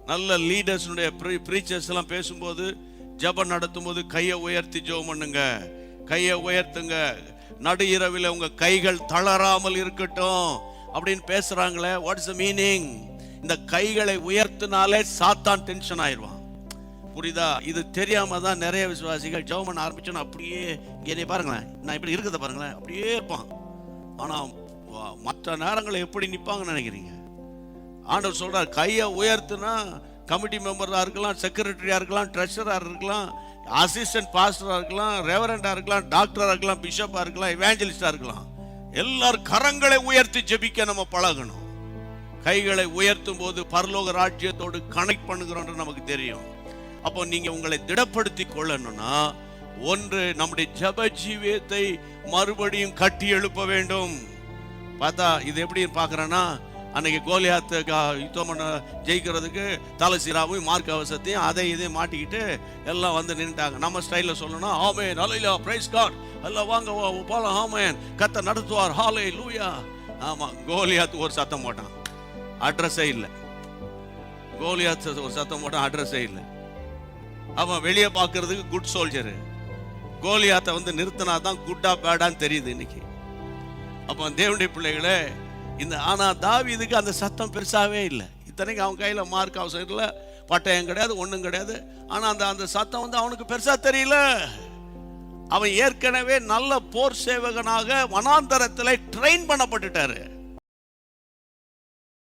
நல்ல லீடர்ஸுடைய ப்ரீச்சர்ஸ் எல்லாம் பேசும்போது, ஜெபம் நடத்தும் போது கையை உயர்த்தி ஜெபம் பண்ணுங்க, கையை உயர்த்துங்க, நடு இரவில் உங்க கைகள் தளராமல் இருக்கட்டும் அப்படின்னு பேசுறாங்களே. What is the meaning? இந்த கைகளை உயர்த்தினாலே சாத்தான் டென்ஷன் ஆயிடுவான். புரியுதா? இது தெரியாம தான் நிறைய விசுவாசிகள் ஜெபம் பண்ண ஆரம்பிச்சோன்னா அப்படியே என்னை பாருங்களேன், நான் இப்படி இருக்கிறத பாருங்களேன், அப்படியே இருப்பான். ஆனா மற்ற நேரங்களை எப்படி நிற்பாங்கன்னு நினைக்கிறீங்க? ஆண்டவர் சொல்றார், கையை உயர்த்துனா கமிட்டி மெம்பராக இருக்கலாம், செக்ரட்டரியா இருக்கலாம், ட்ரெஷரா இருக்கலாம், அசிஸ்டன்ட் பாஸ்டரா இருக்கலாம், ரெவரண்டா இருக்கலாம், டாக்டரா இருக்கலாம், பிஷப்பா இருக்கலாம், இவாஞ்சலிஸ்டா இருக்கலாம். எல்லாரும் கரங்களை உயர்த்தி ஜெபிக்க நம்ம பழகணும். கைகளை உயர்த்தும் போது பரலோக ராஜ்யத்தோடு கனெக்ட் பண்ணுகிறோம் நமக்கு தெரியும். அப்போ நீங்க உங்களை திடப்படுத்தி கொள்ளணும்னா, ஒன்று, நம்முடைய ஜெப ஜீவியத்தை மறுபடியும் கட்டி எழுப்ப வேண்டும். பார்த்தா இது எப்படி பாக்குறேன்னா, அன்னைக்கு கோலியாத்து யுத்தம் பண்ண ஜெயிக்கிறதுக்கு தலசீராவும் மார்க் அவசத்தையும் அதை இதையும் மாட்டிக்கிட்டு எல்லாம் வந்து நின்றுட்டாங்க. நம்ம ஸ்டைல்ல சொல்லணும், ஆமென் ஹல்லேலூயா பிரைஸ் காட், எல்லாம் வாங்க போலாம், ஆமென் கர்த்தர் நடத்துவார், ஹல்லேலூயா. ஆமா, கோலியாத்து ஒரு சத்தம் போட்டான், அட்ரஸே இல்லை. கோலியாத்து ஒரு சத்தம் போட்டான், அட்ரஸே இல்லை. அவன் வெளியே பார்க்கறதுக்கு குட் சோல்ஜரு. கோலியாத்தை வந்து நிறுத்தினா தான் குட்டா பேடான்னு தெரியுது இன்னைக்கு. அப்போ தேவனுடைய பிள்ளைகளே, ஆனா தாவீதுக்கு அந்த சத்தம் பெருசாவே இல்லை. இத்தனைக்கு அவன் கையில மார்க் அவசரம் இல்லை, பட்டயம் கிடையாது, ஒண்ணும் கிடையாது. ஆனா அந்த சத்தம் வந்து அவனுக்கு பெருசா தெரியல. அவன் ஏற்கனவே நல்ல போர் சேவகனாக வனாந்தரத்தில் ட்ரெயின் பண்ணப்பட்டுட்டாரு.